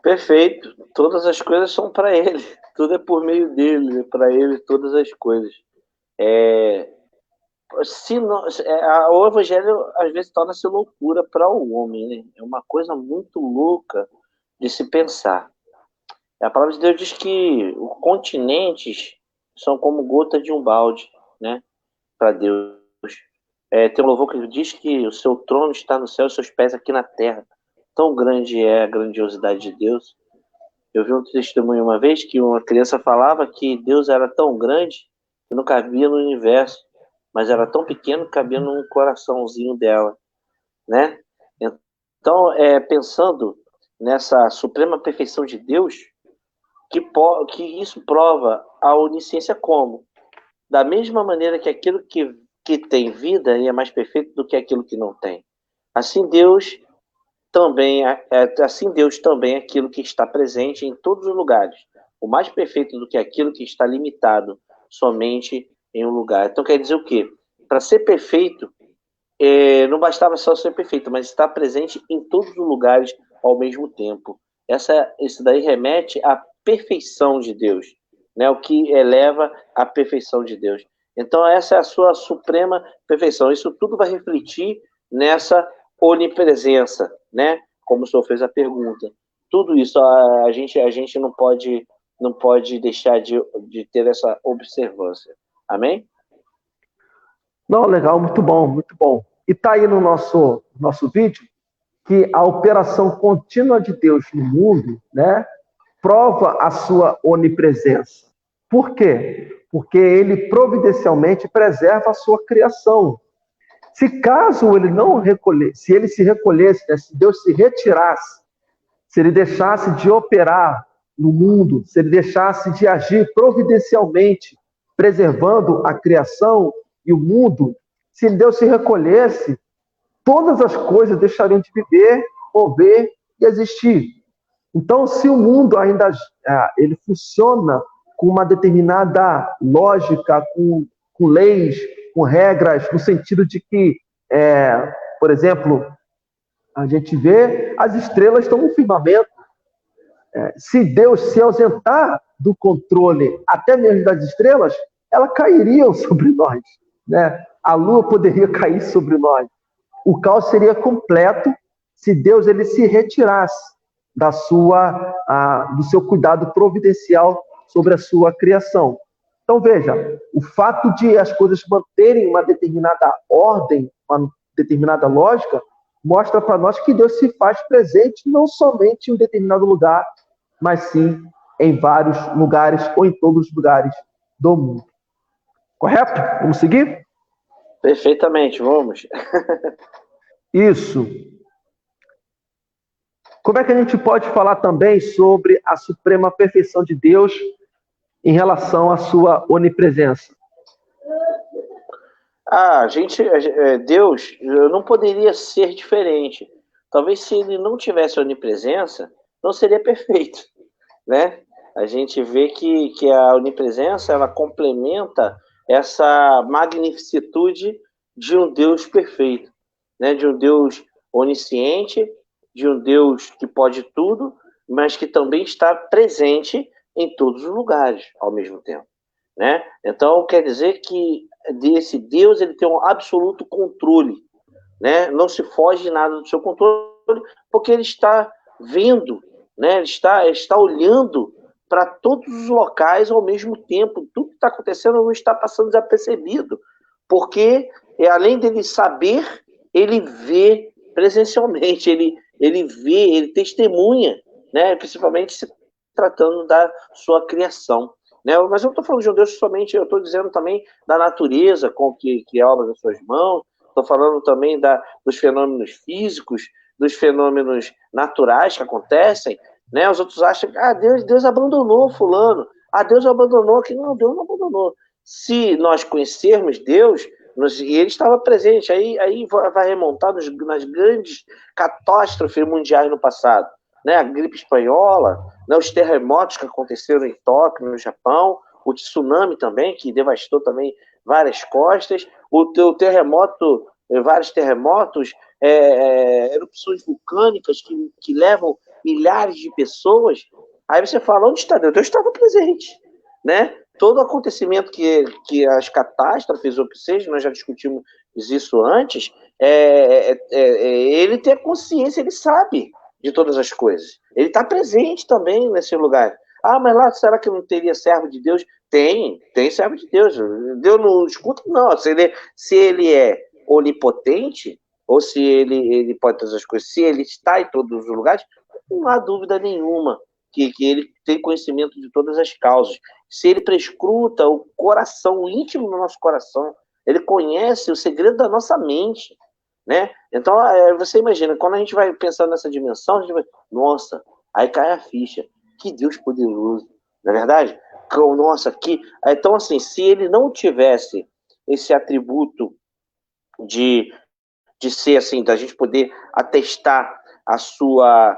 Perfeito. Todas as coisas são para ele. Tudo é por meio dele, para ele todas as coisas. O evangelho às vezes torna-se loucura para o homem, né? É uma coisa muito louca de se pensar. A palavra de Deus diz que os continentes são como gota de um balde, né? Para Deus. Tem um louvor que diz que o seu trono está no céu e seus pés aqui na terra. Tão grande é a grandiosidade de Deus. Eu vi um testemunho uma vez que uma criança falava que Deus era tão grande que não cabia no universo, mas era tão pequeno que cabia num coraçãozinho dela, né? Então, pensando nessa suprema perfeição de Deus, que isso prova a onisciência como? Da mesma maneira que aquilo que tem vida é mais perfeito do que aquilo que não tem. Assim Deus também é aquilo que está presente em todos os lugares. O mais perfeito do que aquilo que está limitado somente em um lugar. Então quer dizer o quê? Para ser perfeito, não bastava só ser perfeito, mas estar presente em todos os lugares ao mesmo tempo. Isso daí remete à perfeição de Deus, né? O que eleva a perfeição de Deus. Então essa é a sua suprema perfeição. Isso tudo vai refletir nessa onipresença, né? Como o senhor fez a pergunta. Tudo isso a gente não pode deixar de ter essa observância. Amém? Não, legal, muito bom, muito bom. E está aí no nosso vídeo que a operação contínua de Deus no mundo, né, prova a sua onipresença. Por quê? Porque ele providencialmente preserva a sua criação. Se caso ele não recolhesse, se ele se recolhesse, né, se Deus se retirasse, se ele deixasse de operar no mundo, se ele deixasse de agir providencialmente, preservando a criação e o mundo, se Deus se recolhesse, todas as coisas deixariam de viver, mover e existir. Então, se o mundo ainda ele funciona com uma determinada lógica, com leis, com regras, no sentido de que, por exemplo, a gente vê as estrelas estão no firmamento. Se Deus se ausentar do controle até mesmo das estrelas, elas cairiam sobre nós, né? A lua poderia cair sobre nós. O caos seria completo se Deus ele se retirasse do seu cuidado providencial sobre a sua criação. Então veja, o fato de as coisas manterem uma determinada ordem, uma determinada lógica, mostra para nós que Deus se faz presente não somente em um determinado lugar, mas sim em vários lugares ou em todos os lugares do mundo. Correto? Vamos seguir? Perfeitamente, vamos. Isso. Como é que a gente pode falar também sobre a suprema perfeição de Deus em relação à sua onipresença? Deus não poderia ser diferente. Talvez se ele não tivesse onipresença, não seria perfeito, né? A gente vê que a onipresença, ela complementa essa magnificitude de um Deus perfeito, né? De um Deus onisciente, de um Deus que pode tudo, mas que também está presente em todos os lugares ao mesmo tempo, né? Então, quer dizer que desse Deus ele tem um absoluto controle, né? Não se foge de nada do seu controle, porque ele está vendo, né? Ele está olhando para todos os locais ao mesmo tempo. Tudo que está acontecendo não está passando desapercebido, porque além dele saber, ele vê presencialmente, ele vê, ele testemunha, né? Principalmente se tratando da sua criação. Né? Mas eu não estou falando de um Deus somente, eu estou dizendo também da natureza com que é obra das suas mãos, estou falando também dos fenômenos físicos, dos fenômenos naturais que acontecem. Né? Os outros acham que Deus abandonou fulano, Deus abandonou aqui. Não, Deus não abandonou. Se nós conhecermos Deus, e ele estava presente, aí vai remontar nas grandes catástrofes mundiais no passado. Né, a gripe espanhola, né, os terremotos que aconteceram em Tóquio, no Japão, o tsunami também, que devastou também várias costas, vários terremotos, erupções vulcânicas que levam milhares de pessoas. Aí você fala, onde está Deus? Deus estava presente, né? Todo acontecimento que as catástrofes, ou que seja, nós já discutimos isso antes, ele tem consciência, ele sabe de todas as coisas. Ele está presente também nesse lugar. Mas lá, será que não teria servo de Deus? Tem servo de Deus. Deus não escuta? Não. Se ele é onipotente, ou se ele pode todas as coisas, se ele está em todos os lugares, não há dúvida nenhuma que ele tem conhecimento de todas as causas. Se ele prescruta o coração, o íntimo do nosso coração, ele conhece o segredo da nossa mente. Né? Então, você imagina, quando a gente vai pensando nessa dimensão, a gente vai, nossa, aí cai a ficha, que Deus poderoso, não é verdade? Nossa, então assim, se ele não tivesse esse atributo de ser assim, da gente poder atestar a sua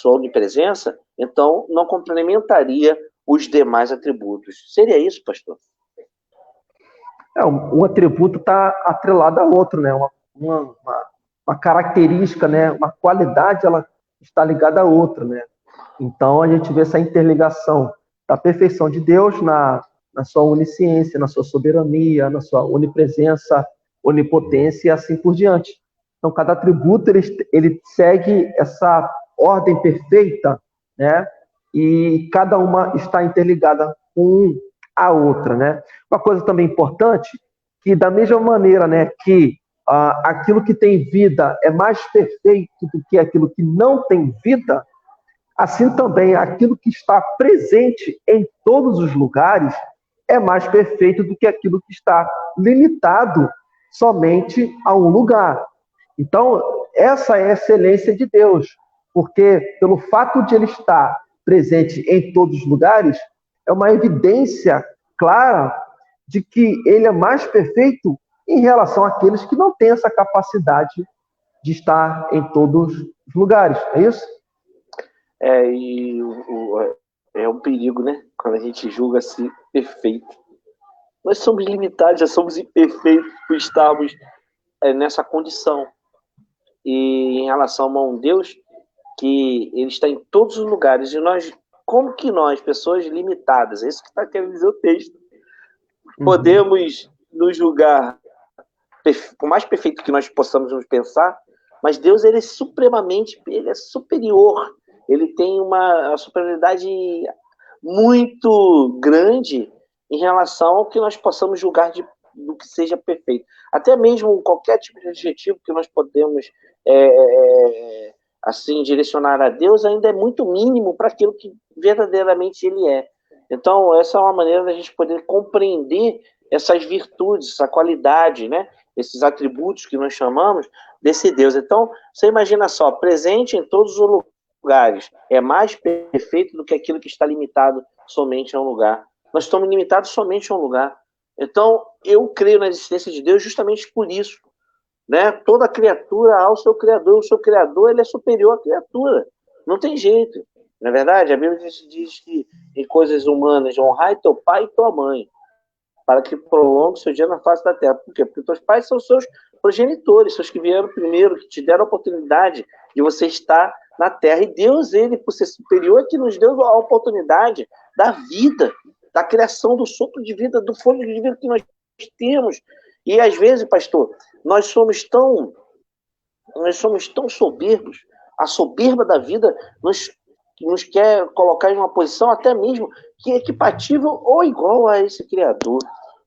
onipresença, então não complementaria os demais atributos. Seria isso, pastor? Um atributo está atrelado a outro, né? Uma característica, né? Uma qualidade, ela está ligada a outra, né? Então a gente vê essa interligação da perfeição de Deus na sua onisciência, na sua soberania, na sua onipresença, onipotência e assim por diante. Então cada atributo ele segue essa ordem perfeita, né? E cada uma está interligada com a outra, né? Uma coisa também importante, que da mesma maneira, né, que aquilo que tem vida é mais perfeito do que aquilo que não tem vida, assim também aquilo que está presente em todos os lugares é mais perfeito do que aquilo que está limitado somente a um lugar. Então, essa é a excelência de Deus, porque pelo fato de ele estar presente em todos os lugares, é uma evidência clara de que ele é mais perfeito em relação àqueles que não têm essa capacidade de estar em todos os lugares. É isso? É um perigo, né? Quando a gente julga assim, perfeito. Nós somos limitados, já somos imperfeitos por estarmos nessa condição. E em relação a um Deus que ele está em todos os lugares, e nós, como que nós, pessoas limitadas, é isso que está querendo dizer o texto, podemos nos julgar, por mais perfeito que nós possamos nos pensar, mas Deus ele é superior, ele tem uma superioridade muito grande em relação ao que nós possamos julgar do que seja perfeito. Até mesmo qualquer tipo de adjetivo que nós podemos assim direcionar a Deus ainda é muito mínimo para aquilo que verdadeiramente ele é. Então, essa é uma maneira da gente poder compreender essas virtudes, essa qualidade, né? Esses atributos que nós chamamos desse Deus. Então, você imagina só, presente em todos os lugares, é mais perfeito do que aquilo que está limitado somente a um lugar. Nós estamos limitados somente a um lugar. Então, eu creio na existência de Deus justamente por isso. Né? Toda criatura ao seu Criador. O seu Criador ele é superior à criatura. Não tem jeito. Na verdade, a Bíblia diz que em coisas humanas, honrai teu pai e tua mãe, para que prolongue seu dia na face da terra. Por quê? Porque teus pais são seus progenitores, seus que vieram primeiro, que te deram a oportunidade de você estar na terra. E Deus, ele, por ser superior, é que nos deu a oportunidade da vida, da criação do sopro de vida, do fôlego de vida que nós temos. E às vezes, pastor, nós somos tão soberbos, a soberba da vida nos quer colocar em uma posição até mesmo que é equipatível ou igual a esse Criador,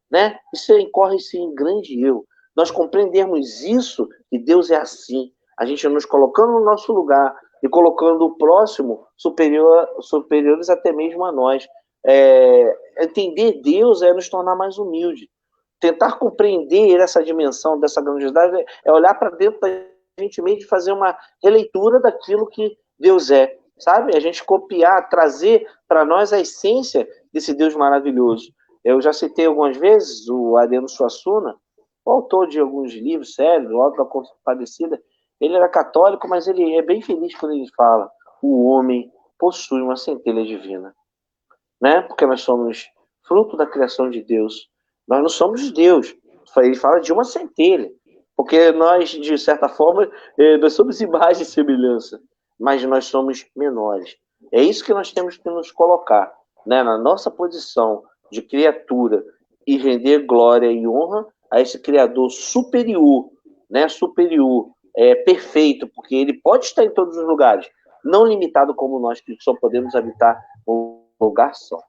né? Isso incorre-se em grande erro. Nós compreendemos isso, que Deus é assim, a gente nos colocando no nosso lugar e colocando o próximo superiores até mesmo a nós. Entender Deus é nos tornar mais humilde. Tentar compreender essa dimensão dessa grandiosidade é olhar para dentro da gente mesmo e fazer uma releitura daquilo que Deus é, sabe? A gente copiar, trazer para nós a essência desse Deus maravilhoso. Eu já citei algumas vezes o Ariano Suassuna, o autor de alguns livros sérios, o Alto da Compadecida. Ele era católico, mas ele é bem feliz quando ele fala: o homem possui uma centelha divina, né? Porque nós somos fruto da criação de Deus. Nós não somos Deus. Ele fala de uma centelha. Porque nós, de certa forma, nós somos imagem e semelhança. Mas nós somos menores. É isso que nós temos que nos colocar, né? Na nossa posição de criatura e render glória e honra a esse Criador superior, né? Superior, perfeito, porque ele pode estar em todos os lugares, não limitado como nós, que só podemos habitar um lugar só.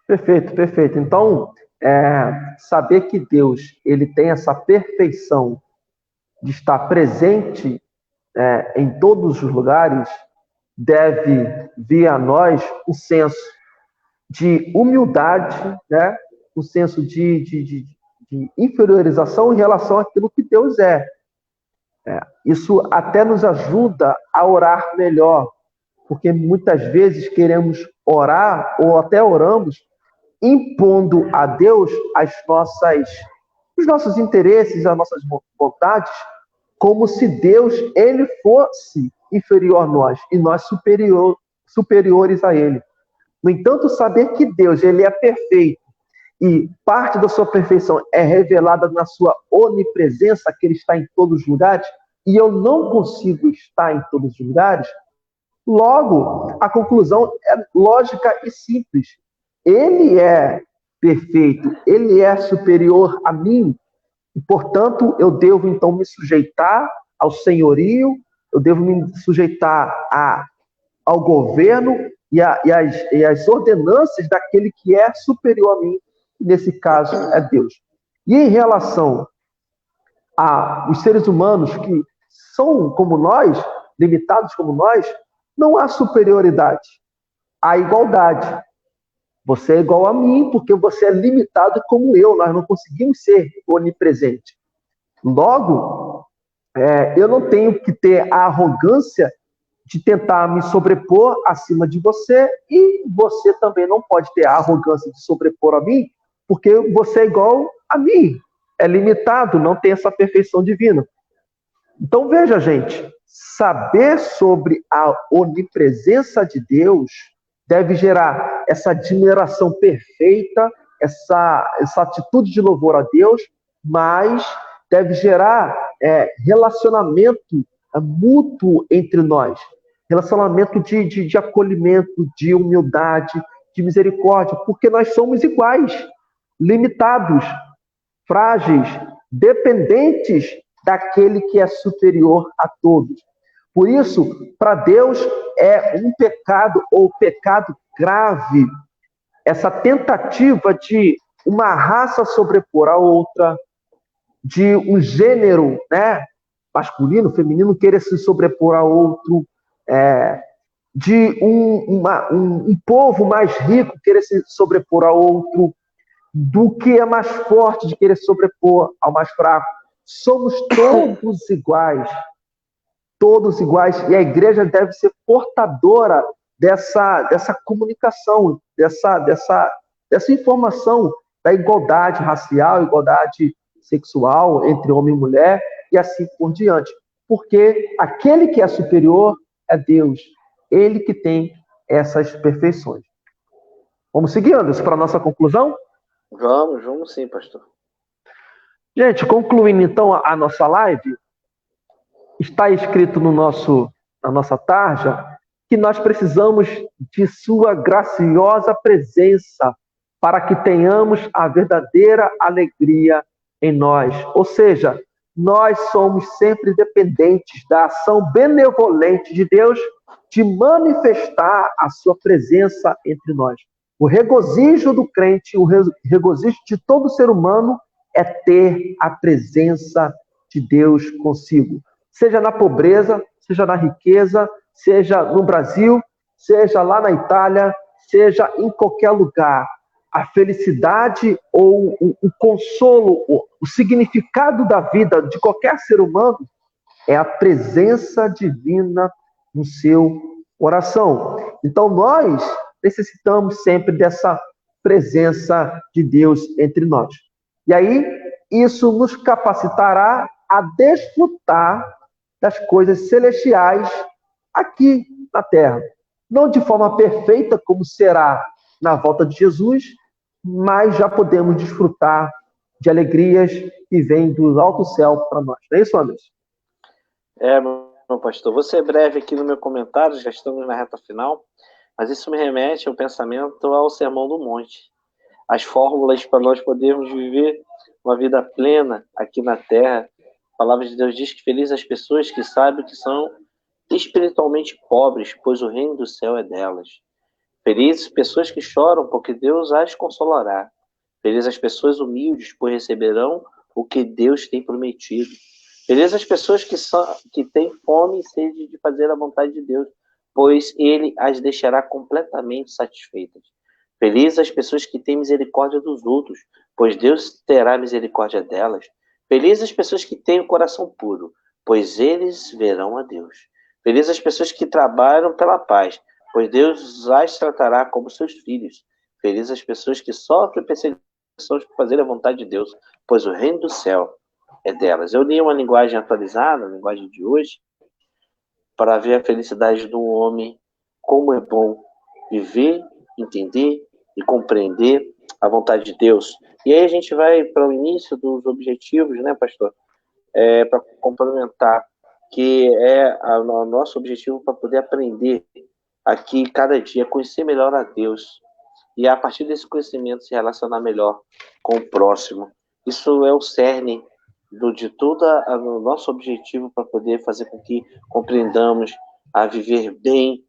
Perfeito, perfeito. Então, saber que Deus ele tem essa perfeição de estar presente em todos os lugares deve vir a nós um senso de humildade, né? Um senso de inferiorização em relação àquilo que Deus é. Isso até nos ajuda a orar melhor, porque muitas vezes queremos orar ou até oramos impondo a Deus os nossos interesses, as nossas vontades, como se Deus ele fosse inferior a nós e nós superiores a ele. No entanto, saber que Deus ele é perfeito e parte da sua perfeição é revelada na sua onipresença, que ele está em todos os lugares, e eu não consigo estar em todos os lugares, logo, a conclusão é lógica e simples. Ele é perfeito, ele é superior a mim, e, portanto, eu devo, então, me sujeitar ao senhorio, eu devo me sujeitar ao governo e as ordenanças daquele que é superior a mim, nesse caso é Deus. E em relação aos seres humanos que são como nós, limitados como nós, não há superioridade, há igualdade. Você é igual a mim porque você é limitado como eu, nós não conseguimos ser onipresente. Logo, eu não tenho que ter a arrogância de tentar me sobrepor acima de você, e você também não pode ter a arrogância de sobrepor a mim, porque você é igual a mim, é limitado, não tem essa perfeição divina. Então veja, gente, saber sobre a onipresença de Deus deve gerar essa admiração perfeita, essa atitude de louvor a Deus, mas deve gerar relacionamento mútuo entre nós, relacionamento de acolhimento, de humildade, de misericórdia, porque nós somos iguais, limitados, frágeis, dependentes daquele que é superior a todos. Por isso, para Deus é um pecado ou pecado grave essa tentativa de uma raça sobrepor a outra, de um gênero, né, masculino, feminino, querer se sobrepor a outro, de um povo mais rico querer se sobrepor a outro, do que é mais forte de querer se sobrepor ao mais fraco. Somos todos iguais, e a igreja deve ser portadora dessa comunicação, dessa informação da igualdade racial, igualdade sexual entre homem e mulher, e assim por diante. Porque aquele que é superior é Deus, ele que tem essas perfeições. Vamos seguir, Anderson, para a nossa conclusão? Vamos sim, pastor. Gente, concluindo então a nossa live, está escrito na nossa tarja que nós precisamos de sua graciosa presença para que tenhamos a verdadeira alegria em nós. Ou seja, nós somos sempre dependentes da ação benevolente de Deus de manifestar a sua presença entre nós. O regozijo do crente, o regozijo de todo ser humano é ter a presença de Deus consigo. Seja na pobreza, seja na riqueza, seja no Brasil, seja lá na Itália, seja em qualquer lugar. A felicidade ou o consolo, o significado da vida de qualquer ser humano é a presença divina no seu coração. Então nós necessitamos sempre dessa presença de Deus entre nós. E aí, isso nos capacitará a desfrutar das coisas celestiais aqui na Terra. Não de forma perfeita, como será na volta de Jesus, mas já podemos desfrutar de alegrias que vêm do alto céu para nós. Não é isso, Anderson? Meu pastor. Vou ser breve aqui no meu comentário, já estamos na reta final, mas isso me remete ao pensamento ao Sermão do Monte. As fórmulas para nós podermos viver uma vida plena aqui na Terra. A palavra de Deus diz que felizes as pessoas que sabem que são espiritualmente pobres, pois o reino do céu é delas. Felizes as pessoas que choram, porque Deus as consolará. Felizes as pessoas humildes, pois receberão o que Deus tem prometido. Felizes as pessoas que têm fome e sede de fazer a vontade de Deus, pois Ele as deixará completamente satisfeitas. Felizes as pessoas que têm misericórdia dos outros, pois Deus terá misericórdia delas. Felizes as pessoas que têm o coração puro, pois eles verão a Deus. Felizes as pessoas que trabalham pela paz, pois Deus as tratará como seus filhos. Felizes as pessoas que sofrem perseguições por fazer a vontade de Deus, pois o reino do céu é delas. Eu li uma linguagem atualizada, a linguagem de hoje, para ver a felicidade do homem, como é bom viver, entender e compreender a vontade de Deus. E aí a gente vai para o início dos objetivos, né, pastor? Para complementar, que é o nosso objetivo para poder aprender aqui cada dia, conhecer melhor a Deus e a partir desse conhecimento se relacionar melhor com o próximo. Isso é o cerne de todo o nosso objetivo para poder fazer com que compreendamos a viver bem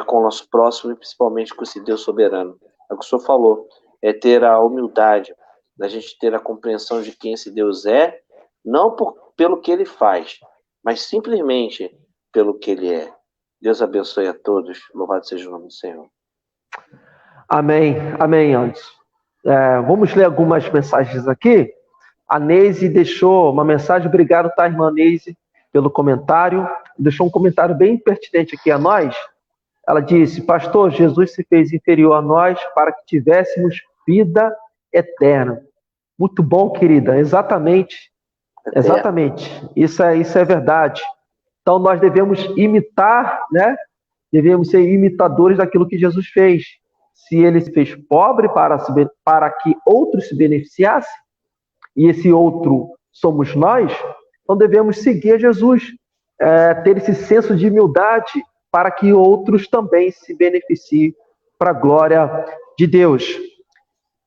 com o nosso próximo e principalmente com esse Deus soberano. É o que o senhor falou, é ter a humildade, da gente ter a compreensão de quem esse Deus é, não pelo que ele faz, mas simplesmente pelo que ele é. Deus abençoe a todos. Louvado seja o nome do Senhor. Amém, amém, Anderson. Vamos ler algumas mensagens aqui. A Neise deixou uma mensagem. Obrigado, tá, irmã Neise, pelo comentário. Deixou um comentário bem pertinente aqui a nós. Ela disse: pastor, Jesus se fez inferior a nós para que tivéssemos vida eterna. Muito bom, querida. Exatamente. Exatamente. Isso é verdade. Então nós devemos imitar, né? Devemos ser imitadores daquilo que Jesus fez. Se ele se fez pobre para que outros se beneficiassem, e esse outro somos nós, então devemos seguir Jesus, ter esse senso de humildade para que outros também se beneficiem para a glória de Deus.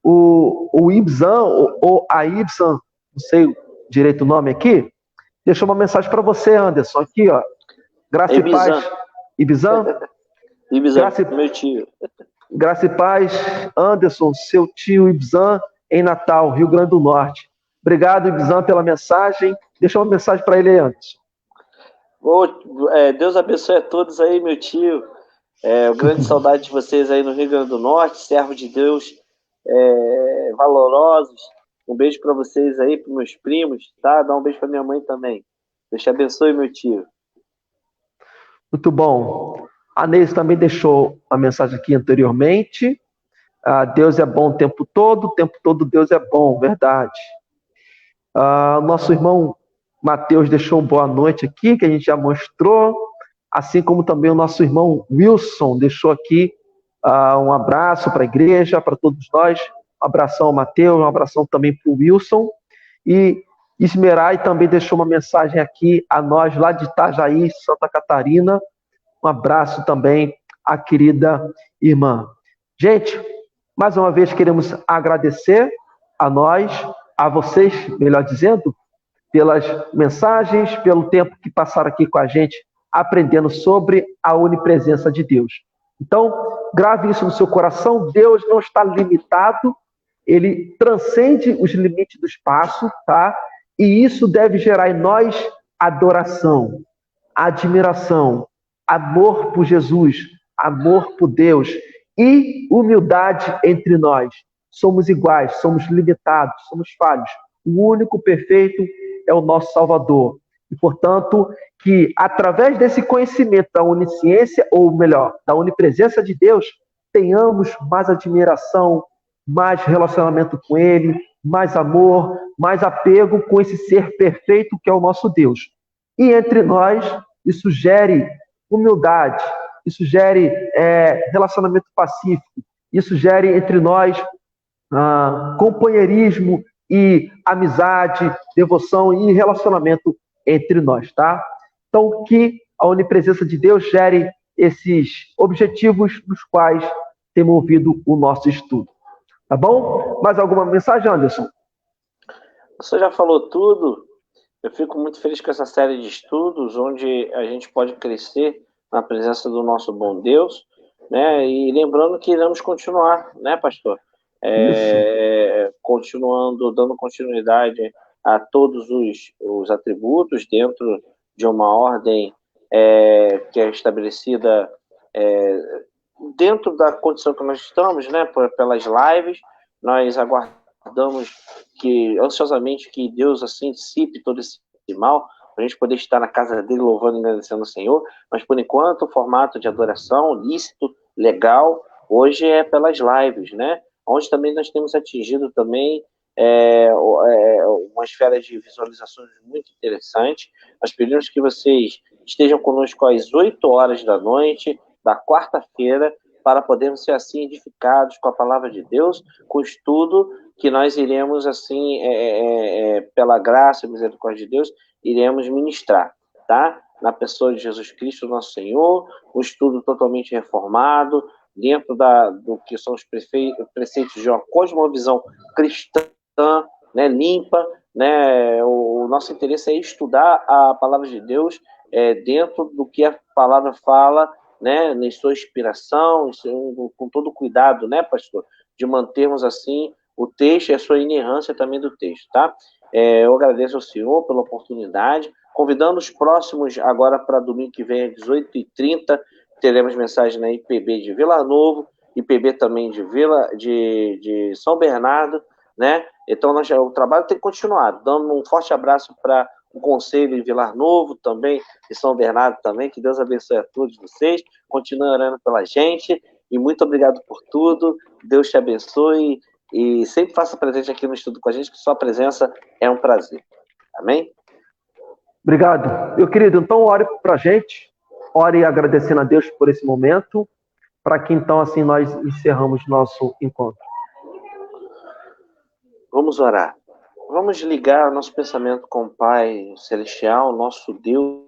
O Ibsan, ou a Ibsan, não sei direito o nome aqui, deixou uma mensagem para você, Anderson, aqui, ó. Graça e paz. Ibsan? Ibsan, meu tio. Graça e paz, Anderson, seu tio Ibsan, em Natal, Rio Grande do Norte. Obrigado, Ibsan, pela mensagem. Deixa uma mensagem para ele aí, Anderson. Deus abençoe a todos aí, meu tio. Grande saudade de vocês aí no Rio Grande do Norte, servo de Deus, valorosos. Um beijo para vocês aí, para meus primos, tá? Dá um beijo para minha mãe também. Deus te abençoe, meu tio. Muito bom. A Neise também deixou a mensagem aqui anteriormente. Deus é bom o tempo todo Deus é bom, verdade. Nosso irmão Mateus deixou boa noite aqui, que a gente já mostrou, assim como também o nosso irmão Wilson deixou aqui um abraço para a igreja, para todos nós. Um abração ao Mateus, um abração também para o Wilson. E Esmerai também deixou uma mensagem aqui a nós lá de Itajaí, Santa Catarina. Um abraço também à querida irmã. Gente, mais uma vez queremos agradecer a nós, a vocês, melhor dizendo, pelas mensagens, pelo tempo que passaram aqui com a gente, aprendendo sobre a onipresença de Deus. Então, grave isso no seu coração. Deus não está limitado, ele transcende os limites do espaço, tá? E isso deve gerar em nós adoração, admiração, amor por Jesus, amor por Deus e humildade entre nós. Somos iguais, somos limitados, somos falhos. O único perfeito é o nosso Salvador. E, portanto, que através desse conhecimento da onisciência, ou melhor, da onipresença de Deus, tenhamos mais admiração, mais relacionamento com Ele, mais amor, mais apego com esse ser perfeito que é o nosso Deus. E entre nós, isso gere humildade, isso gere relacionamento pacífico, isso gere entre nós companheirismo e amizade, devoção e relacionamento entre nós, tá? Então, que a onipresença de Deus gere esses objetivos nos quais temos ouvido o nosso estudo. Tá bom? Mais alguma mensagem, Anderson? Você já falou tudo. Eu fico muito feliz com essa série de estudos, onde a gente pode crescer na presença do nosso bom Deus, né? E lembrando que iremos continuar, né, pastor? Continuando, dando continuidade a todos os atributos dentro de uma ordem que é estabelecida dentro da condição que nós estamos, né, pelas lives. Nós aguardamos ansiosamente que Deus assim dissipe todo esse mal, para a gente poder estar na casa dele louvando e agradecendo o Senhor. Mas por enquanto o formato de adoração lícito, legal, hoje é pelas lives, né? Onde também nós temos atingido também uma esfera de visualizações muito interessante. Nós pedimos que vocês estejam conosco às 8 horas da noite, da quarta-feira, para podermos ser assim edificados com a palavra de Deus, com o estudo que nós iremos assim, pela graça e misericórdia de Deus, iremos ministrar, tá? Na pessoa de Jesus Cristo, nosso Senhor, um estudo totalmente reformado, dentro do que são os preceitos de uma cosmovisão cristã, né, limpa, né? O nosso interesse é estudar a palavra de Deus dentro do que a palavra fala, né, na sua inspiração, com todo cuidado, né, pastor, de mantermos assim o texto e a sua inerrância também do texto, tá? Eu agradeço ao senhor pela oportunidade, convidando os próximos agora para domingo que vem às 18h30, teremos mensagem na IPB de Vila Novo, IPB também de São Bernardo, né? Então o trabalho tem que continuar, dando um forte abraço para o Conselho em Vilar Novo também, e São Bernardo também, que Deus abençoe a todos vocês, continue orando pela gente, e muito obrigado por tudo, Deus te abençoe, e sempre faça presente aqui no estudo com a gente, que sua presença é um prazer. Amém? Obrigado. Meu querido, então ore para a gente, ore agradecendo a Deus por esse momento, para que então assim nós encerramos nosso encontro. Vamos orar. Vamos ligar nosso pensamento com o Pai Celestial, nosso Deus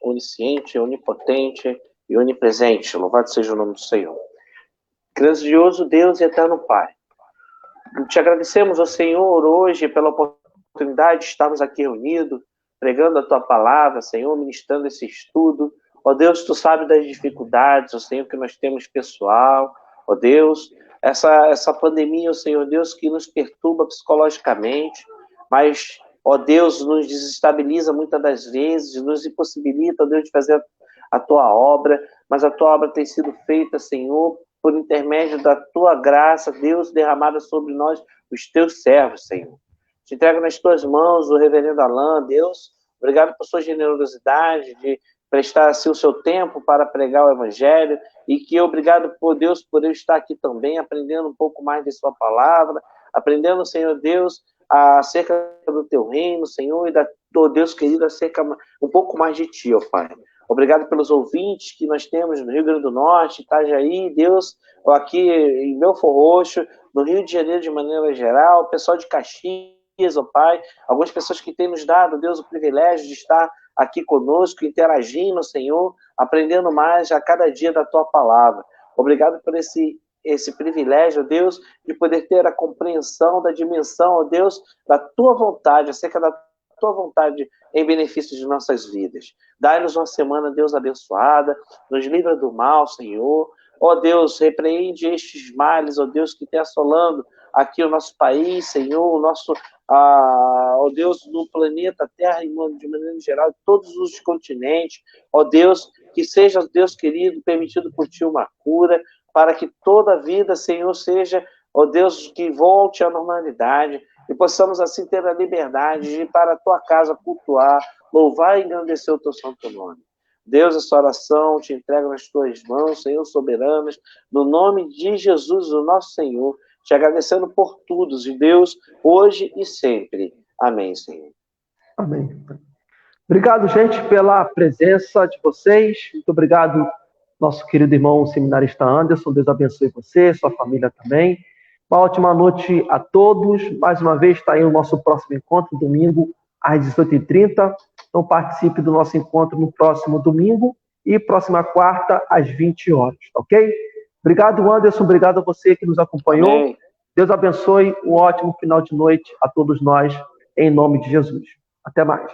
onisciente, onipotente e onipresente. Louvado seja o nome do Senhor. Grandioso Deus e eterno Pai. Te agradecemos, ó Senhor, hoje pela oportunidade de estarmos aqui reunidos, pregando a Tua palavra, Senhor, ministrando esse estudo. Ó Deus, Tu sabes das dificuldades, ó Senhor, que nós temos pessoal. Ó Deus, essa pandemia, ó Senhor Deus, que nos perturba psicologicamente, mas, ó Deus, nos desestabiliza muitas das vezes, nos impossibilita, ó Deus, de fazer a Tua obra, mas a Tua obra tem sido feita, Senhor, por intermédio da Tua graça, Deus, derramada sobre nós, os Teus servos, Senhor. Te entrego nas Tuas mãos o reverendo Alain, Deus, obrigado por sua generosidade de prestar assim o seu tempo para pregar o Evangelho, e que obrigado por Deus por eu estar aqui também, aprendendo um pouco mais de sua palavra, aprendendo, Senhor Deus, acerca do Teu reino, Senhor, e do Deus querido, acerca um pouco mais de Ti, ó Pai. Obrigado pelos ouvintes que nós temos no Rio Grande do Norte, Itajaí, Deus, aqui em Belford Roxo, no Rio de Janeiro de maneira geral, pessoal de Caxias, ó Pai, algumas pessoas que têm nos dado, Deus, o privilégio de estar aqui conosco, interagindo, Senhor, aprendendo mais a cada dia da Tua palavra. Obrigado por esse privilégio, Deus, de poder ter a compreensão da dimensão, Deus, da Tua vontade, acerca da Tua vontade em benefício de nossas vidas. Dai-nos uma semana, Deus, abençoada, nos livra do mal, Senhor. Ó Deus, repreende estes males, ó Deus, que tem assolando aqui o nosso país, Senhor, o nosso, ó Deus, no planeta Terra, de maneira geral, todos os continentes. Ó Deus, que seja, Deus querido, permitido por Ti uma cura, para que toda a vida, Senhor, seja, ó Deus, que volte à normalidade, e possamos assim ter a liberdade de ir para a Tua casa cultuar, louvar e engrandecer o Teu santo nome. Deus, essa oração te entrego nas Tuas mãos, Senhor soberanas, no nome de Jesus, o nosso Senhor, te agradecendo por tudo, de Deus, hoje e sempre. Amém, Senhor. Amém. Obrigado, gente, pela presença de vocês. Muito obrigado, nosso querido irmão seminarista Anderson. Deus abençoe você, sua família também. Uma ótima noite a todos. Mais uma vez está aí o nosso próximo encontro, domingo, às 18h30. Então participe do nosso encontro no próximo domingo e próxima quarta, às 20 horas, ok? Obrigado, Anderson. Obrigado a você que nos acompanhou. Amém. Deus abençoe. Um ótimo final de noite a todos nós, em nome de Jesus. Até mais.